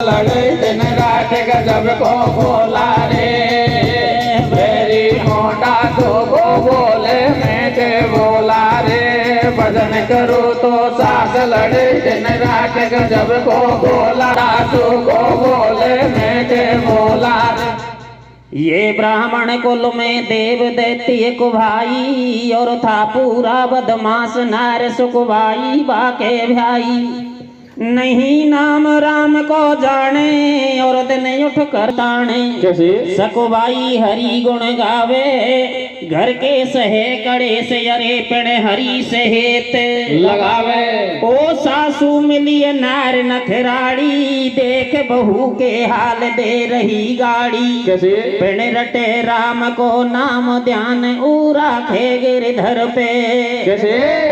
लड़े दिन रात गजब को बोला रे, मेरी मोटा तो वो बोले मैं बोला रे, भजन करो तो सास लड़े दिन रात गजब को बोला, सासू को बोले मैं बोला रे। ये ब्राह्मण कुल में देव दैत्य को भाई, और था पूरा बदमाश नार सुख भाई बाके भाई। नहीं नाम राम को जाने और दिन उठ कर ताने, सकुबाई हरि गुण गावे, घर के सहे कड़े से अरे पेड़ हरि से हेत लगावे। ओ सासू मिलिए नार नखराड़ी, देख बहू के हाल दे रही गाड़ी। पेड़ रटे राम को नाम ध्यान ऊ राखे गिरधर पे,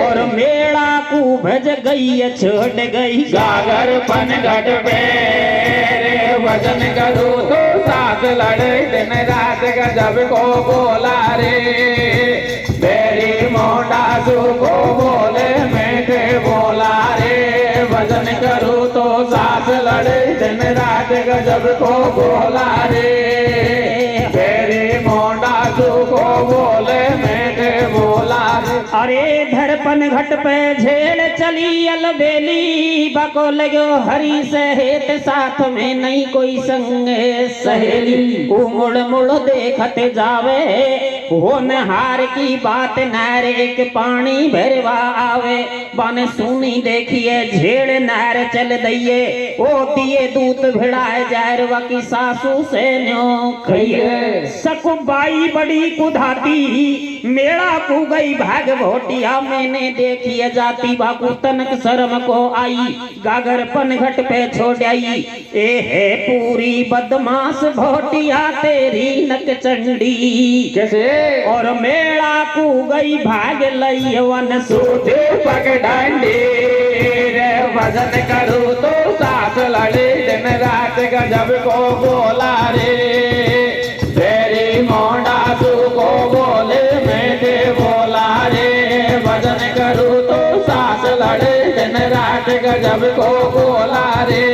और मेला को भज गई छोड़ गई सागर पन घट पे रे, भजन करूँ तो सास लड़े दिन रात गजब को बोला रे, मेरी मोटा सू को बोले मैं बोला रे, भजन करूँ तो सास लड़े दिन रात गजब को बोला रे, मेरी मोटा सू को बोले मैं बोला रे। अरे धरपन घट पे झेड़ चली अलबेली, बको लगो हरी सहेत साथ में नहीं कोई संग सहेली। मुड़ मुड़ देखते जावे होनहार की बात, नारे के पानी भरवा आवे, बन सुनी देखिए झेड़ नार चल दइए, ओ दिए दूत भिड़ाए जारवा की सासू से न्यो खइए। सकुबाई बड़ी कुधाती मेरा को गई भाग भोटिया, मैंने देखिए जाती बाकू तनक शर्म को आई, गागर पन घट पे छोड़ आई। ए है पूरी बदमाश भोटिया तेरी नक चंडी, कैसे और मेरा को गई भाग लई वन सूते पग डांडी रे, भजन करूँ तो सास लड़े दिन रात गजब को बोला रे, तेरी मोड़ा तू को बोले मैं बोला रे, भजन करूँ तो सास लड़े दिन रात गजब को बोला रे,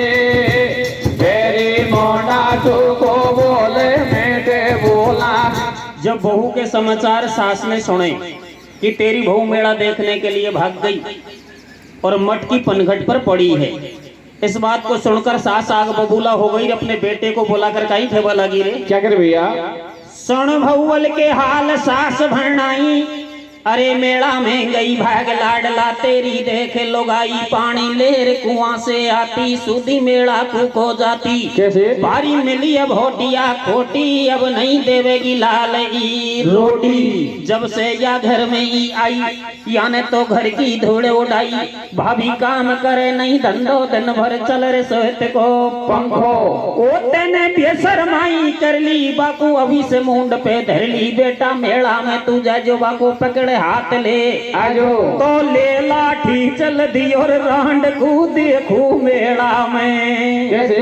तेरी मोड़ा तू को बोले मैं बोला। जब बहू के समाचार सास ने सुने कि तेरी बहू मेला देखने के लिए भाग गई और मटकी पनघट पर पड़ी है, इस बात को सुनकर सास आग बबूला हो गई, अपने बेटे को बुलाकर कहीं खेबा लगी रे। क्या करे भैया? सुन भौवल के हाल सास भरनाई, अरे मेला में गई भाग लाडला तेरी देख लोगाई, पानी लेर कुआं से आती सुधी मेला को खो जाती। कैसे? भारी मिली अब होटिया खोटी, अब नहीं देवेगी लाल की रोटी। जब से या घर में ही आई, याने तो घर की धूड़ उड़ाई, भाभी काम करे नहीं धंधो, दिन भर चल रे सोहत को पंखो। ओ तेने बेशरमाई कर ली बाकू, अभी से मुंड पे धर ली, बेटा मेला में तू जा जो बाकू पकड़ हाथ ले आजो, तो ले लाठी चल दी और रांड को देखू मेला में। कैसे?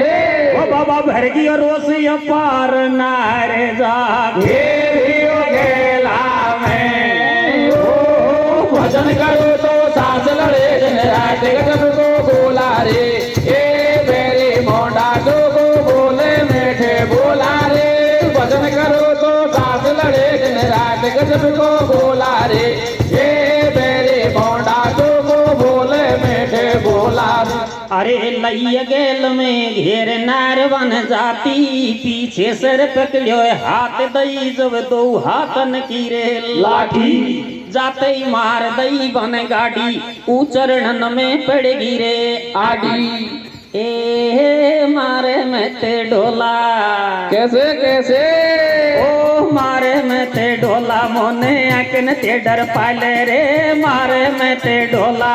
ओ बाबा भर गई और रोसिया पार नारे जा गेला में, ओ भजन करो तो सास लड़े दिन रात गजब को बोला रे, ए मेरी मोटा तो को बोले मैं बोला रे, भजन करो तो सास लड़े दिन रात गजब को बोला रे, ए मेरे मोटा तो को बोले मैं बोला रे। अरे लैया गेल में घेर नार बन जाती, पीछे सर पकड़ो हाथ दई, जब दो हाथन की रे लाठी, जाते ही मार दई बन गाड़ी, चरणन में पड़ गिरे आडी। ए मारे में ते डोला, कैसे कैसे? ओ मारे में ते डोला, मोने आकन ते डर पाले रे, मारे में ते डोला।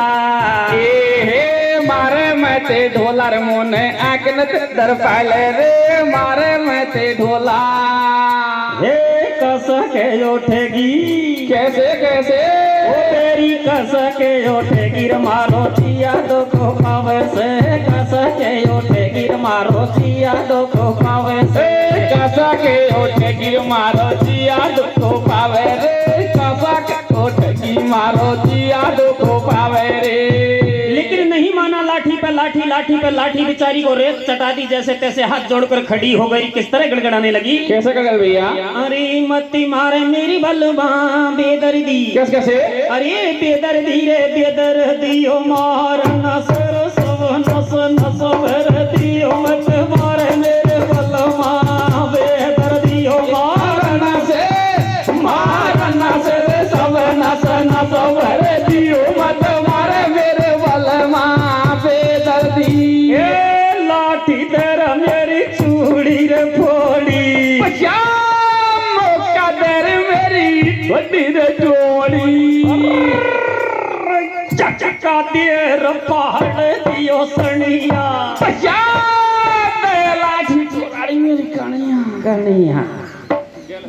हे मारे मैं ते ढोला रे, मोने आकन ते डर पाले रे, मारे मैं ते ढोला। हे कस के उठेगी, कैसे कैसे? ओ तेरी कस के उठेगी, मारो चिया दो को पावे से, कस के उठेगी मारो चिया दो को पावे से, कसा के उठेगी मारो चिया दो को पावे रे, कसा के उठेगी मारो चिया दो को पावे रे। लेकिन नहीं माना, लाठी पे लाठी लाठी पे लाठी बेचारी को रेत चटा दी, जैसे तैसे हाथ जोड़कर खड़ी हो गई, किस तरह गड़गड़ाने लगी। कैसे कर भैया? अरे मती मारे मेरी बलवा बेदर्दी, कैसे? अरे बेदर्दी रे बेदर्दी ओ मार नसर सब नस नस भर दियो मत मारे मेरे बलवा बेदर्दी ओ मारना से सब नस नस भर दियो मत मारे मेरे बलमा बेदर्दी। ए लाठी तेरा मेरी चूड़ी रे फोड़ी, कदर मेरी छोटी रे चोड़ी, चचका देर पहाड़ दियो सनिया, लाठी चोरी मेरी कनिया कनिया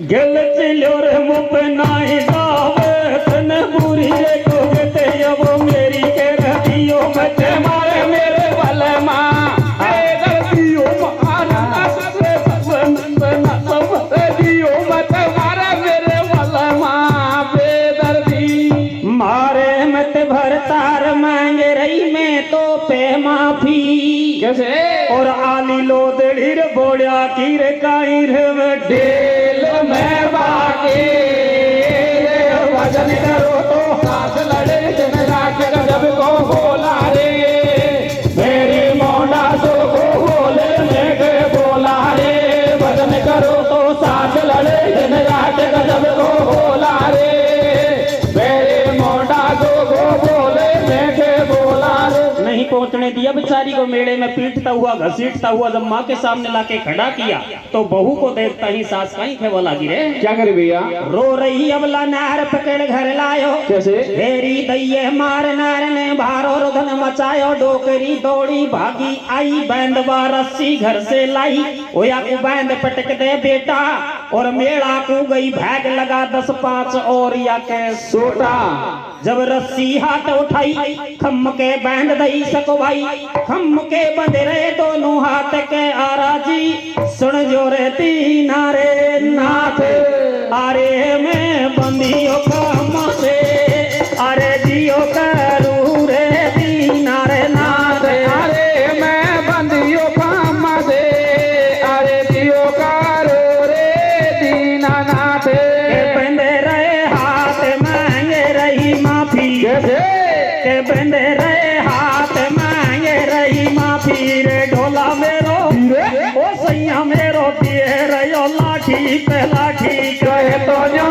गल चलो रे मुँह पे नाही जावे तने बुरी रे को गते अब मेरी के रहियो मत मारे मेरे बलमा बेदर्दियो मारना से सब दियो मत मारे मेरे बलमा बेदर्दी। मारे मत भर तार मांगे रही मैं तो पे माफी, कैसे? और आली लोदड़ी रे बोलिया की रे काई रे डेल में बाके वजन करो तो सांस लड़े दिन रात गजब को बोला रे, मेरी मोंडा सो को बोले मैं के बोला रे, वजन करो तो सांस लड़े दिन रात गजब को बोला रे, मेरी मोंडा सो को बोले मैं के बोला रे। नहीं पहुंचने दिया बेचारी को मेले में, पीटता हुआ घसीटता हुआ जब माँ के सामने लाके खड़ा किया तो बहू को देखता ही सास कहीं खेवा लगी रे। क्या करे भैया? रो रही अबला नार पकड़ घर लायो, कैसे? फेरी दैये मार नार ने भारो रुधन मचायो, डोकरी दौड़ी भागी आई बैंदवा रस्सी घर से लाई, ओया को बैंद पटक दे बेटा, और मेला को गई भाग लगा 10-5 और या के सोटा, जब रस्सी हाथ उठाई खम के बैंड दई सको भाई, खम के बंध रहे दोनों हाथ के आराजी, सुन जो रे तीना रे नाथ, अरे मैं बंदियों खम से अरे जियो करू रे तीना रे नाथ, अरे मैं बंदियों खम से अरे जियो करू रे दीनानाथ, बंधे रहे हाथ मांगे रही माफी, कैसे? के बंधे रहे हाथ मांगे रही माफी रे, ढोला मेरो ओ सैया मेरो दिए रहो लाठी पे लाठी, कहे तो जो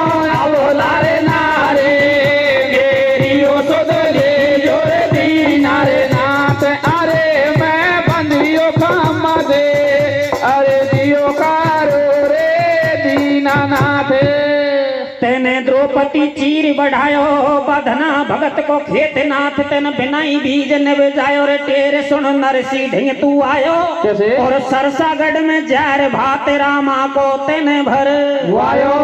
बोला रे नारे गेरियो सुध ले जो रे दीनारे नाथ, अरे मैं बंदियों खम से अरे जियो करू रे दीनानाथ। तेने द्रौपदी चीर बढ़ायो बधना भगत को खेत नाथ, तेन बिनाई बीज नब जायो रे टेर सुन नरसी ढिंग तू आयो, कैसे? और सरसागढ़ में जार भात रामा को तेने भर वायो,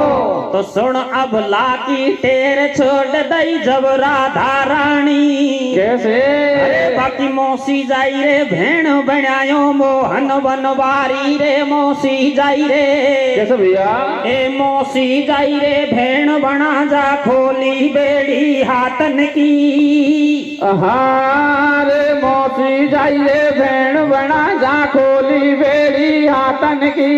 तो सुन अब लाकी टेर छोड़ दई जब राधा रानी, कैसे? अरे बाकी मौसी जाई रे भेण बनायो मोहन बनवारी रे, मौसी जाई रे कैसे भैया? ए मौसी जाई रे भेण बना जा खोली बेड़ी हाथन की, रे मौसी जाइए भेण बना जा खोली बेड़ी हाथन की,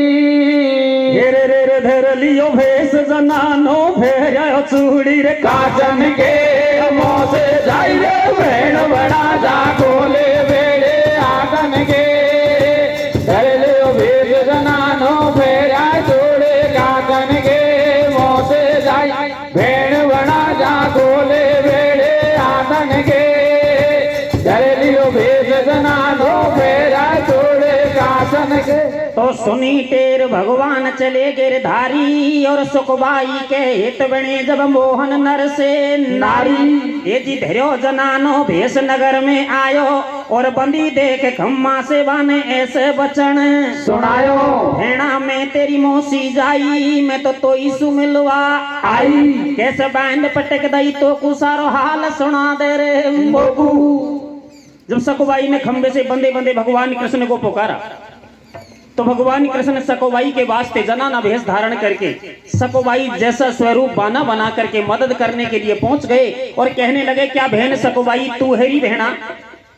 रे रे रे धर लियो भेस जनानो भेड़ो चूड़ी रे काचन के मौसे जाइए भेण बना जा खोले बेड़े हाथन के, धर लियो भेस जनानो भेड़ा छोड़े काचन के, मौसे जाई भेण बना जा खोले बेड़े हाथन के, धर लियो भेस जनानो भेड़ा छोड़े काचन के। तो सुनी टेर भगवान चले गिरधारी, और सुखबाई के हित बने जब मोहन नर से नारी, ये जी धैर्यो जनानो भेष नगर में आयो, और बंदी देख खम्मा से बाने ऐसे बचन सुनायो, भेड़ा में तेरी मौसी जाई मैं तो ईसु मिलवा आई, कैसे बैंड पटक दई तो कुसारो हाल सुना दे रे मोगू। जब सकुबाई ने खंबे से बंदे बंदे भगवान कृष्ण को पुकारा तो भगवान कृष्ण सकोबाई के वास्ते जनाना भेष धारण करके सकोबाई जैसा स्वरूप बाना बना करके मदद करने के लिए पहुंच गए और कहने लगे क्या बहन सकोबाई तू हेरी बहना?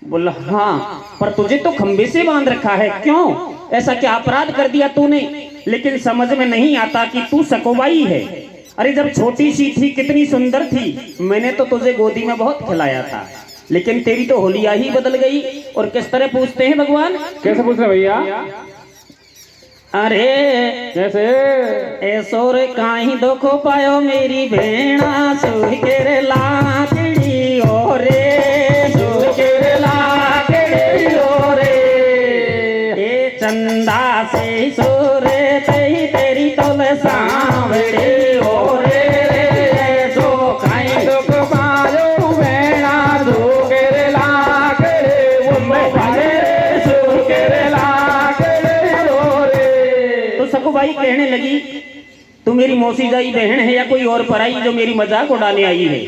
बोला हाँ, पर तुझे तो खंबे से बांध रखा है, क्यों? ऐसा क्या अपराध कर दिया तूने? लेकिन समझ में नहीं आता कि तू सकोबाई है। अरे जब छोटी सी थी कितनी सुंदर थी, मैंने तो तुझे गोदी में बहुत खिलाया था, लेकिन तेरी तो होलिया ही बदल गई। और किस तरह पूछते हैं भगवान? कैसे पूछ रहे भैया? अरे कैसे? ऐसो रे काहीं दुखो पायो मेरी भेणा, सुर के रे लाकड़ी ओ रे, सुर के रे लाकड़ी ओ रे, ए चंदा से सोरे तही तेरी तोल सांवड़ी ओ रे, ऐसो काहीं दुख पायो भेणा, सुर के रे लाकड़ी ओ रे, सुर के रे लाकड़ी ओ रे। तो सकुबाई कहने लगी, तू मेरी मौसी जाई बहन है या कोई और पराई जो मेरी मजाक उड़ाने आई है?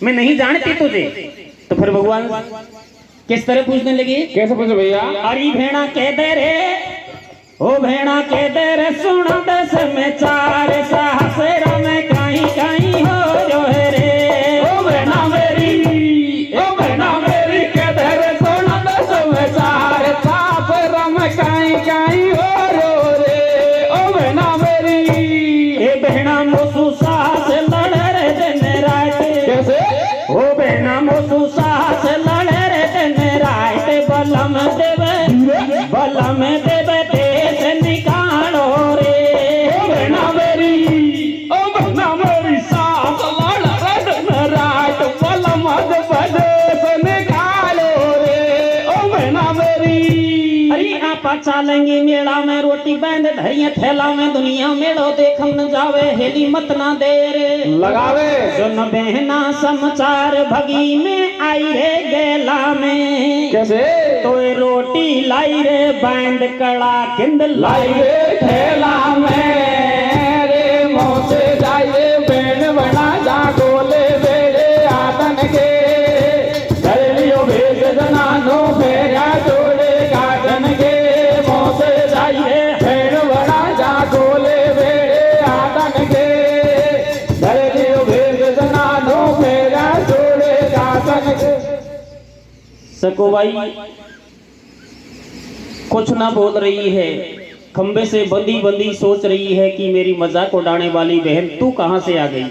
मैं नहीं जानती तुझे। तो फिर भगवान किस तरह पूछने लगे? कैसे पूछे भैया? अरे भेणा के दे रे, ओ भेणा के दे रे, सुन दस में चार साहस में काई काई हो जो है रे। ओ भेणा मेरी, ओ भेणा मेरी के दे रे, सुन दस में चार साहस रम काई काई हो रो रे। ओ भेणा मेरी, ए भेणा मोसू साहस लड़ रे दिन रात। कैसे? ओ भेणा मोसू साहस लड़ रे दिन रात, बलम देवे देश निकालो रे। ओ भेणा मेरी, ओ भेणा मेरी सास लड़ रड में रात, बलम देश निकालो रे। ओ भेणा मेरी, अरे आपा चालेंगे मेला में, रोटी बैंड धरिया थैला में, दुनिया मेड़ो देखम न जावे, हेली मत ना देर लगावे। सुन बहना समाचार, भगी में आई रे गेला में। कैसे? तो रोटी लाई रे बैंड कड़ा किंद लाई रे थैला में रे, मुँह से जाई रे बैन बना जा गोले बेड़े आतन के, कर लियो भेज जनानो फेरा जोड़े गाजन के। मुँह से जाई रे बैन बना जा गोले बेड़े आतन के, कर लियो भेज जनानो फेरा जोड़े गाजन के। सकुबाई कुछ ना बोल रही है, खंबे से बंदी बंदी सोच रही है कि मेरी मजाक उड़ाने वाली बहन तू कहां से आ गई?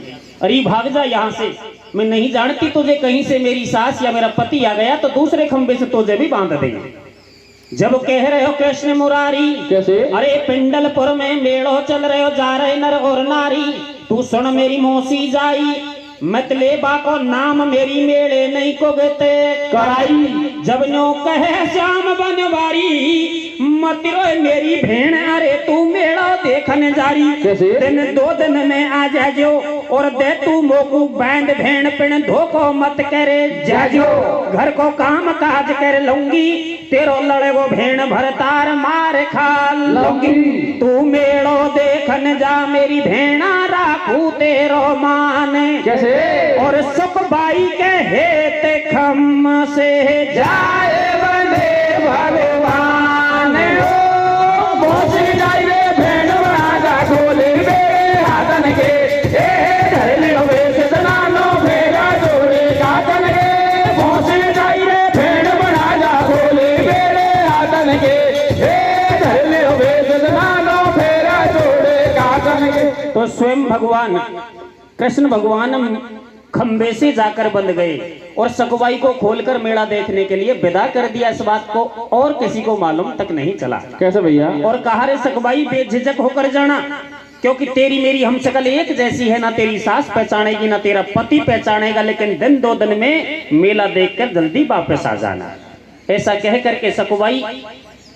अरे भाग जा यहाँ से, मैं नहीं जानती तुझे, कहीं से मेरी सास या मेरा पति आ गया तो दूसरे खंबे से तुझे भी बांध देंगे। जब कह रहे हो कृष्ण मुरारी, कैसे? अरे पिंडलपुर में मेड़ो चल रहे हो, जा रहे नर और नारी, तू सुन मेरी मौसी जाई, मतले बाको नाम मेरी मेले नहीं को गते कराई। जब नो कहे श्याम बनवारी, मतिरो मेरी भेण, अरे तू मेड़ा देखने जारी, कैसे? दिन 2 दिन में आ जाजो, और दे तू मोकू बैंड भेण पिण धोखो मत करे जाजो, घर को काम काज कर लूंगी, तेरो लड़े वो भेण भरतार मार खा लूंगी। तू मेड़ो देखन जा मेरी भेणा, राखू तेरो मान। कैसे? और सुखबाई के हेते खम से जाए बंदे भगवान, ओ पहुंच जाए रे भेड़ बना गोले बेड़े हाथन के, ए धर लियो वेश जनानो फेरा जोड़े गातन के। पहुंच जाए रे भेड़ बना गोले बेड़े हाथन के, ए धर लियो वेश जनानो फेरा जोड़े गातन के। तो स्वयं भगवान कृष्ण भगवान खंबे से जाकर बंध गए और सकुबाई को खोलकर मेला देखने के लिए विदा कर दिया। इस बात को और किसी को मालूम तक नहीं चला। कैसे भैया? और कहा रे सकुबाई बेझिझक होकर जाना, क्योंकि तेरी मेरी हम शकल एक जैसी है, ना तेरी सास पहचानेगी ना तेरा पति पहचानेगा, लेकिन दिन 2 दिन में मेला देखकर जल्दी वापस आ जाना। ऐसा कह करके सकुबाई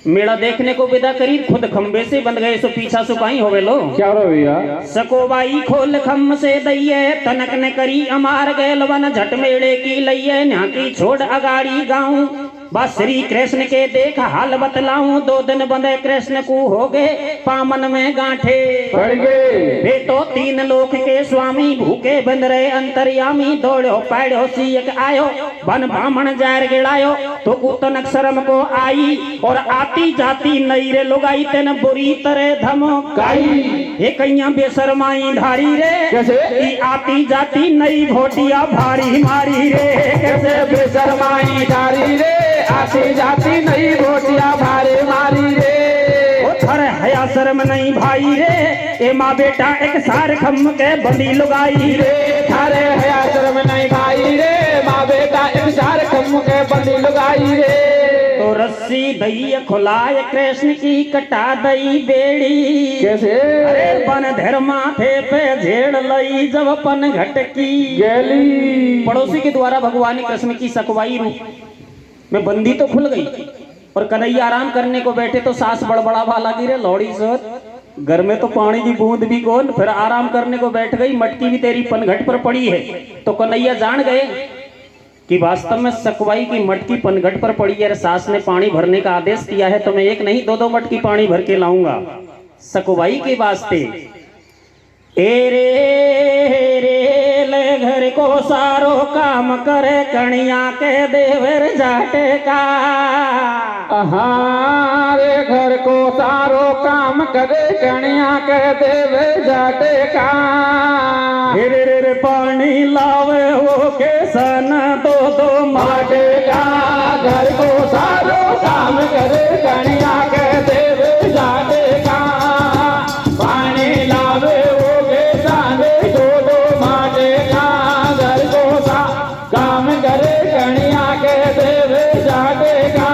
मेला देखने को विदा करी, खुद खंबे से बंध गए। सो पीछा सुकाई होवे लो। क्या हो रहा है भैया? सकोबाई खोल खम से दइये, तनक ने करी अमार गैल वन, झट मेड़े की लइये, न्या की छोड़ अगाड़ी गाऊं, बस श्री कृष्ण के देख हाल बतलाऊं। 2 दिन बंधे कृष्ण को हो गए पामन में गांठे पड़ गए। बेटो 3 लोक के स्वामी, भूखे बंद रहे अंतर्यामी, दौड़ो पैड़ो सीयक आयो, बन बामण जार गिड़ायो, तो तनक शर्म को आई, और आती जाती नई रे लुगाई, तेन बुरी तरह धमकाई। ये कईया बेशरमाई धारी रे, कैसे? आती जाती नई भोटिया भारी मारी रे, कैसे बेशरमाई धारी रे, आती जाती नहीं भोटिया भारे मारी रे। ओ थर हया शर्म नहीं भाई रे, ए माँ बेटा एक सार खम के बंदी लुगाई रे। थारे हया शर्म नहीं भाई रे, माँ बेटा एक सार खम के बंदी लुगाई रे। तो रस्सी दई खुलाए कृष्ण की कटा दई बेड़ी। कैसे? अरे बन धर माथे पे झेड़ लई जब पन घट की गेली। पड़ोसी के द्वारा भगवान कृष्ण की सकवाई रूप में बंदी तो खुल गई और कन्हैया आराम करने को बैठे तो सास बड़बड़ावा लगी रे लौड़ी सोत, घर में तो पानी की बूंद भी कौन, फिर आराम करने को बैठ गई, मटकी भी तेरी पनघट पर पड़ी है। तो कन्हैया जान गए कि वास्तव में सकवाई की मटकी पनघट पर पड़ी है, सास ने पानी भरने का आदेश दिया है तो मैं एक नहीं दो मटकी पानी भर के लाऊंगा सकवाई के वास्ते। ए रे ले घर को सारो काम करे कणिया के देवर जाटे का। हमारे घर को सारो काम करे कणिया के देवे जाटे का। रे पानी लावे हो के सन दो माटे का। घर को सारो काम करे कणिया के देवे जाटे का। पानी लावे हो के साने दो माटे का। घर को काम करे कणिया के देवे जाटे का।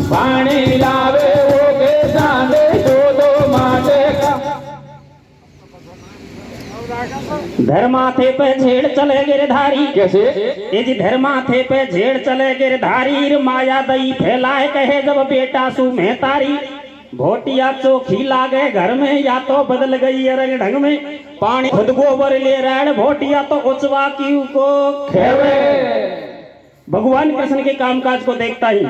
पानी लावे हो के साने दो माटे का। धर्माथे पे झेड़ चले गिरधारी। कैसे? ये जी धर्माथे पे झेड़ चले गिरधारी, माया दई फैलाए कहे जब बेटा सु में तारी। भोटिया चोखी लागे घर में या तो बदल गई रंग ढंग में, पानी खुद गोबर ले रैण भोटिया तो उचवा की को खेवे। भगवान कृष्ण के कामकाज को देखता ही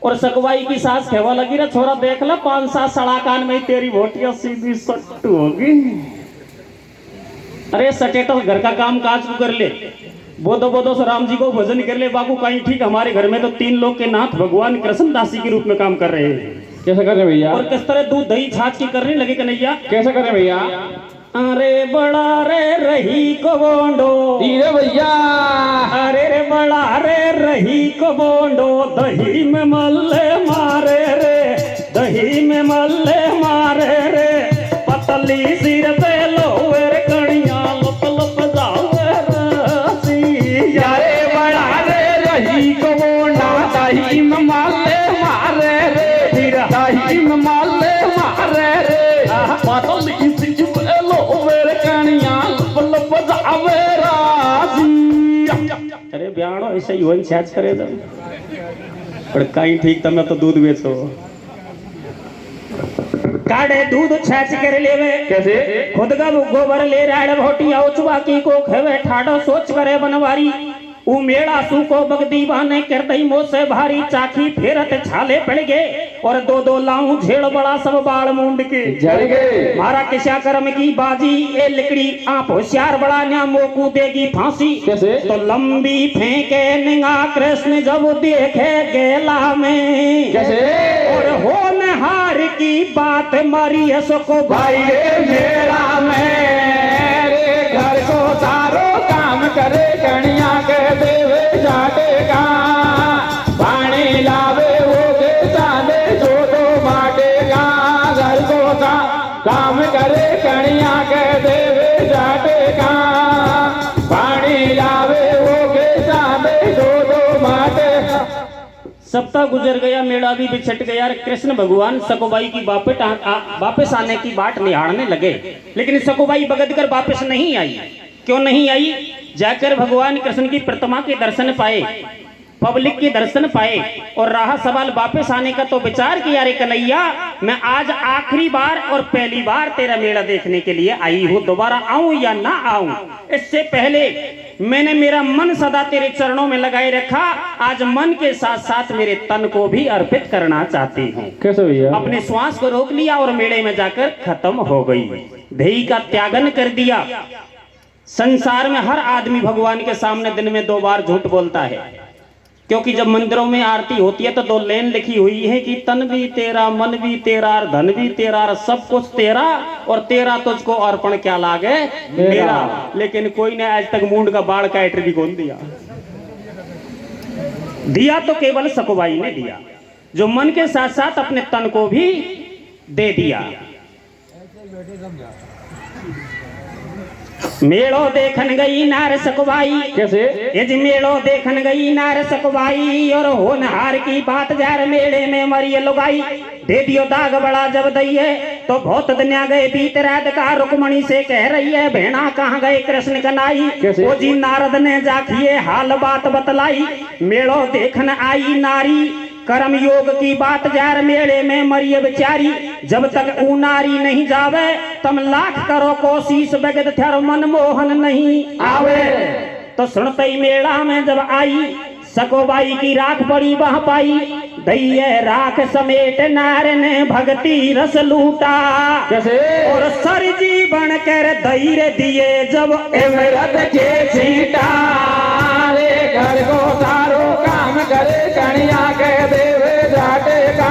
और सकवाई की सास खेवा लगी रे छोरा देख ला 5-7 सड़ा कान में तेरी भोटिया सीधी सट होगी। अरे सटे तो घर का काम काज कर ले, बोधो से राम जी को भजन कर ले बाबू कहीं ठीक। हमारे घर में तो 3 लोग के नाथ भगवान कृष्ण दासी के रूप में काम कर रहे हैं। कैसे कर रहे भैया? और किस तरह दूध दही छाछ की करने लगे कन्हैया। कैसे कर रहे भैया? अरे बड़ा रे रही को बोंडो धीरे भैया। अरे रे बड़ा रे रही को बोंडो, दही में मल्ले मारे रे, दही में मल्ले मारे रे। पतली सिर पे लोवर कणिया लप लप जावे रसी। यारे बड़ा रे रही को बोंडा, दही में माले मारे रे। दही में माले मारे रे। पतली सिर पे लोवर कणिया लप लप जावे रासी। अरे ब्याणो ऐसे ही वन छाछ करे तो पर कहीं ठीक तमे तो दूध बेचो काढ़े दूध छाछ कर लेवे। कैसे? खुद का गोबर ले राड़ भोटिया उचवा की को खेवे ठाडो सोच करे बनवारी। ऊ मेड़ा सू को बगदी बहाने कर दई मोसे भारी, चाखी फेरत छाले पड़ गए और दो लाऊं झेड़ बड़ा सब बाल मुंड के झड़ गए। मारा किसा कर्म की बाजी ए लिकड़ी आप होशियार बड़ा न्या मोकू देगी फांसी। कैसे? तो लंबी फेंके निगा कृष्ण जब देखे गेला में। कैसे? और हो नहार की बात मरी सको भाई रे मेरा मेरे घर को सारो काम करे कणिया के देवे जाटे का। पानी लावे हो के साले दो माटे का। घर को काम करे कणिया के देवे जाटे का। पानी लावे हो के साले दो माटे का। सप्ताह गुजर गया, मेला भी बिछट गया। कृष्ण भगवान सकोबाई की वापस आने की बाट निहारने लगे, लेकिन सकोबाई बगद कर वापस नहीं आई। क्यों नहीं आई? जाकर भगवान कृष्ण की प्रतिमा के दर्शन पाए, पब्लिक के दर्शन पाए और रहा सवाल वापस आने का। तो विचार किया रे कन्हैया मैं आज आखिरी बार और पहली बार तेरा मेला देखने के लिए आई हूँ, दोबारा आऊं या ना आऊं इससे पहले मैंने मेरा मन सदा तेरे चरणों में लगाए रखा। आज मन के साथ साथ मेरे तन को भी अर्पित करना चाहती हूँ। कैसे भैया? अपने श्वास को रोक लिया और मेले में जाकर खत्म हो गई, देही का त्यागन कर दिया। संसार में हर आदमी भगवान के सामने दिन में 2 बार झूठ बोलता है, क्योंकि जब मंदिरों में आरती होती है तो 2 लाइन लिखी हुई है कि तन भी तेरा, मन भी तेरा, धन भी तेरा, सब कुछ तेरा और तेरा तुझको अर्पण क्या लागे मेरा। लेकिन कोई ने आज तक मूंड का बाढ़ का एंट्री भी खोल दिया। दिया तो केवल सकुबाई ने दिया, जो मन के साथ साथ अपने तन को भी दे दिया। मेड़ो देखन गई नार सकुबाई, कैसे? ये जी मेड़ो देखन गई नार सकुबाई, और होनहार की बात जार मेले में मरी लुगाई। दे दियो दाग बड़ा जब दइए, तो बहुत दुनिया गए बीत रात का। रुक्मणी से कह रही है भेड़ा कहाँ गए कृष्ण कनाई। कैसे? ओ जी नारद ने जाखिए हाल बात बतलाई, मेड़ो देखन आई नारी कर्म योग की बात जार मेले में मरिए बेचारी। जब तक ऊ नारी नहीं जावे तम लाख करो कोशिश, बगद थर मनमोहन नहीं आवे। तो सुनते ही मेला में जब आई, सकोबाई की राख पड़ी वह पाई। दैये राख समेट नार ने भक्ति रस लूटा, कैसे? और सर जीवन कर धैर्य दिए जब इमरत के छीटा रे, घर को सारो काम करे कन्या के देवे जाटे का।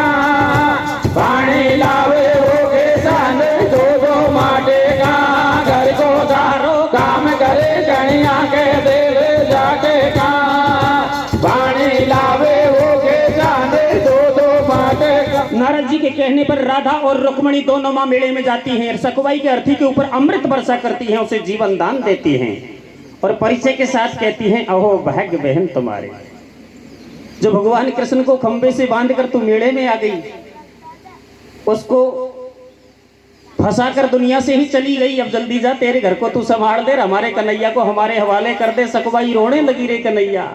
पानी लावे हो के सान दो दो माटे का, घर को सारो काम करे कन्या के देवे जाटे का। पानी लावे हो के सान दो दो माटे का। नारद जी के कहने पर राधा और रुक्मणी दोनों माँ मेले में जाती हैं। सकुबाई के अर्थी के ऊपर अमृत वर्षा करती हैं, उसे जीवन दान देती हैं और परिचय के साथ कहती हैं अहो भाग्य बहन तुम्हारे, जो भगवान कृष्ण को खंबे से बांधकर तू मेले में आ गई, उसको फंसाकर दुनिया से ही चली गई। अब जल्दी जा, तेरे घर को तू संभाल दे, हमारे कन्हैया को हमारे हवाले कर दे। सकुबाई रोने लगी, रे कन्हैया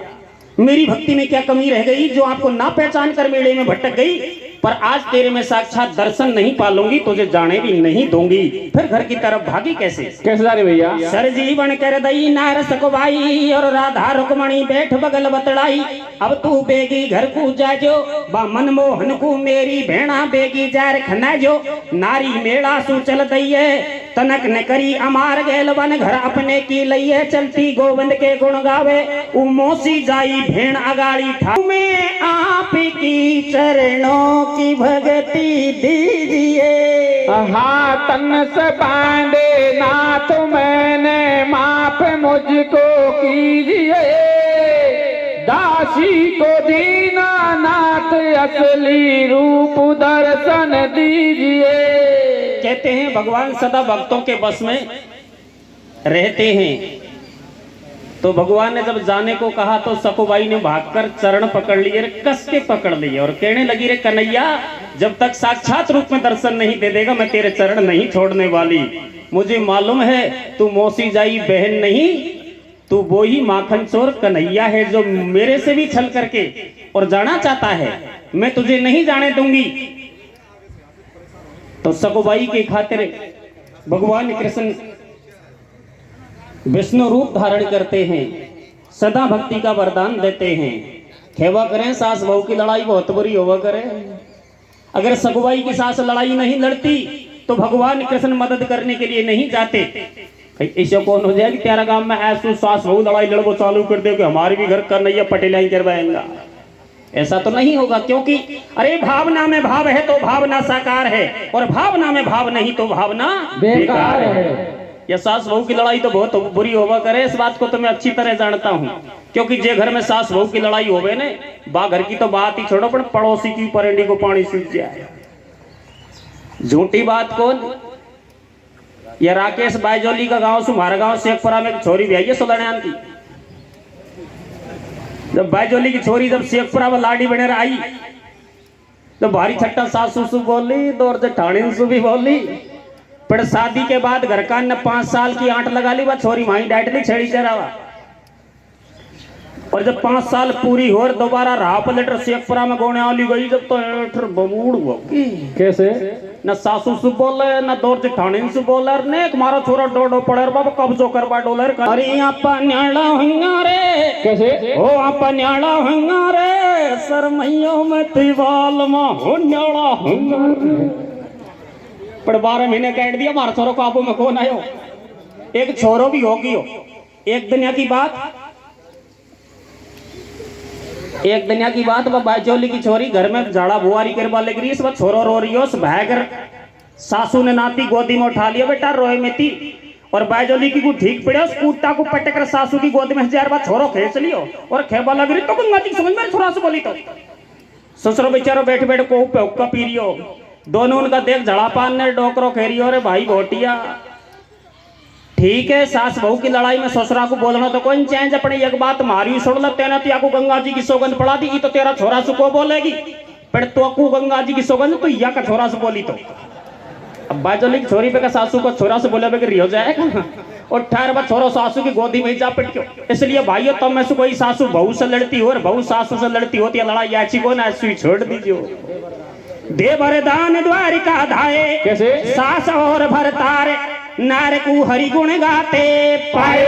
मेरी भक्ति में क्या कमी रह गई जो आपको ना पहचान कर मेले में भटक गई। पर आज तेरे में साक्षात दर्शन नहीं पालूंगी, तुझे जाने भी नहीं दूंगी। फिर घर की तरफ भागी कैसे? कैसे जा रही भैया? सर जीवन कर दई नार सकुबाई, और राधा रुक्मणी बैठ बगल बतड़ाई। अब तू बेगी घर को जाजो, बा मनमोहन को मेरी भेड़ा बेगी जार खना जो। नारी मेला सु चल दइए, तनक न करी अमार गैल वन घर अपने की लइए। चलती गोविंद के गुण गावे, उमोसी जाई भेड़ अगाड़ी ठा। में आप की चरणों की भक्ति दीजिए, हाँ तन से बांधे नाथ मैंने माफ मुझको कीजिए। दासी को दीना नाथ असली रूप दर्शन दीजिए। कहते हैं भगवान सदा भक्तों के बस में रहते हैं। तो भगवान ने जब जाने को कहा तो सकुबाई ने भागकर चरण पकड़ लिए, कस के पकड़ लिए और कहने लगी रे कन्हैया, जब तक साक्षात रूप में दर्शन नहीं दे देगा मैं तेरे चरण नहीं छोड़ने वाली। मुझे मालूम है तू मौसी जाई बहन नहीं, तू वो ही माखन चोर कन्हैया है जो मेरे से भी छल करके और जाना चाहता है। मैं तुझे नहीं जाने दूंगी। तो सकुबाई के खातिर भगवान कृष्ण विष्णु रूप धारण करते हैं, सदा भक्ति का वरदान देते हैं। खेवा करें सास बहू की लड़ाई बहुत बुरी होवा करे। अगर सकुबाई की सास लड़ाई नहीं लड़ती तो भगवान कृष्ण मदद करने के लिए नहीं जाते। ऐसा कौन हो जाए कि तेरा गांव में ऐसा सास बहू लड़ाई लड़बो चालू कर दे कि हमारे भी घर कन्हैया पटेल ही करवाएंगा? ऐसा तो नहीं होगा, क्योंकि अरे भावना में भाव है तो भावना साकार है, और भावना में भाव नहीं तो भावना बेकार है। यह सास बहू की लड़ाई तो बहुत बुरी होवा करे, इस बात को तो मैं अच्छी तरह जानता हूँ। क्योंकि जे घर में सास बहू की लड़ाई होवे ने, बा घर की तो बात ही छोड़ो, पर पड़ोसी की परेंडी को पानी सूझ जाए। झूठी बात कौन? यह राकेश बायजोली का गांव सुमारा गांव शेखपुरा में एक छोरी ब्याई है सुलहन की। जब बायजोली की छोरी जब शेखपुरा में लाडी बने आई तो भारी छट्टा सासू सु बोली, दौर जेठानी सु भी बोली। पर शादी के बाद घर का ने 5 साल की आंट लगा ली, वह छोरी माही डांट ली छेड़ी चरावा। और जब 5 साल पूरी हो दोबारा राह पलट शेखपुरा में गोने वाली गई, जब तो एठर बमूड़ हुआ। कैसे? न सासू से बोले न दौर जेठानी से बोले, ने मारा छोरा डोडो पड़े बाबा कब्जो करवा डोलर। अरे आपा न्याड़ा होंगा रे, कैसे? ओ आपा न्याड़ा होंगा रे, सरमैयों में तिवाल में हो न्याड़ा होंगा रे। पर 12 महीने काट दिया, हमारा छोरो काबू में कौन आयो? एक छोरो भी होगी हो। एक दुनिया की बात, वह बायचोली की छोरी घर में झाड़ा बुआरी करवा लग रही है, छोरो रो रही हो। भागर सासू ने नाती गोदी में उठा लिया, बेटा रोए में थी। और बायजोली की को ठीक पड़े स्कूटा को पटक कर सासू की गोद में 1000 बार छोरो खींच लियो और खेबा लग रही तो गंगा जी समझ में छोरा से बोली तो ससुरो बेचारो बैठ बैठ को पे हुक्का पी रियो दोनों उनका देख झड़ापान ने डोकरो खेरियो रे भाई घोटिया ठीक है सास बहू की लड़ाई में ससुरा को बोलना तो कोई चेंज अपनी एक बात मारी छोड़ ला तेना तिया को गंगा जी की सौगंध पड़ा दी तो तेरा छोरा से को बोलेगी पर तो को गंगा जी की सौगंध तो या का छोरा से बोली तो अब बाजोली की छोरी पे का सासू को छोरा से बोले बगैर हो जाएगा और ठहर बा छोरो सासू की गोदी में जा पिटक्यो इसलिए भाइयों तब में से कोई सासू बहू से लड़ती हो और बहू सासू से लड़ती होती है लड़ाई ऐसी को ना ऐसी छोड़ दीजिए दे वरदान द्वारिका धाये कैसे सास और भरतार नार को हरि गुण गाते पाए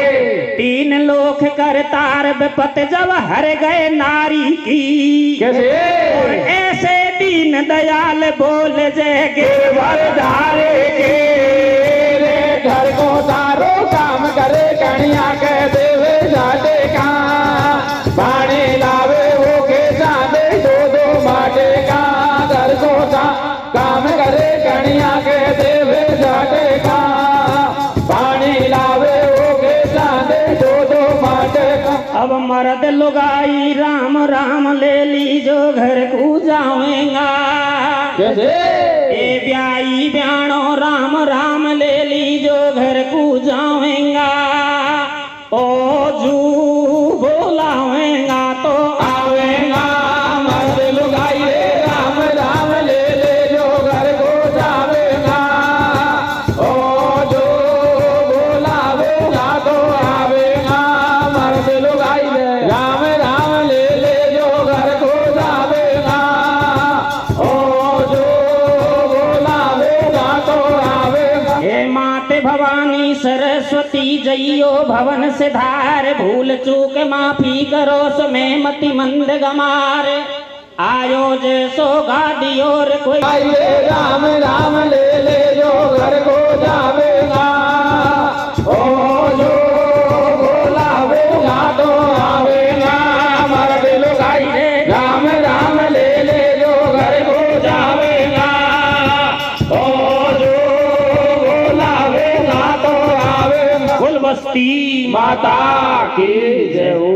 3 लोक करतार विपत जब हर गए नारी की कैसे और ऐसे दीन दयाल बोल जय वरदारे के रे घर को सारो काम करे कन्या के देवे जाते का पानी लावे वो के जाते दो माटे का घर को काम करे कन्या के देवे जाते का पानी लावे वो के जाते दो माटे का अब मर्द लुगाई राम राम ले लीजो घर को जावेगा कैसे ए ब्याई ब्याणो राम राम ले लीजो घर को जावेगा ओ जू बोलावेगा तो आवेगा मर्द लुगाई रे राम राम ले ले जो घर को जावेगा ओ जो बोलावेगा तो आवेगा मर्द लुगाई रे राम राम ले ले जो घर को जावेगा ओ जो बोलावेगा तो आवेगा हे माते भवानी सरस्वती जइयो भवन से धार भूल चूक माफी करो समय मति मंद गमार आयो जे सो गादियोर कोई आइए राम राम ले ले जो घर को जावेगा ओ जो बोलावेगा तो आवेगा मर्द लुगाई रे राम राम ले ले जो घर को जावेगा ओ जो बोलावेगा तो आवेगा कुल बस्ती माता की जय हो।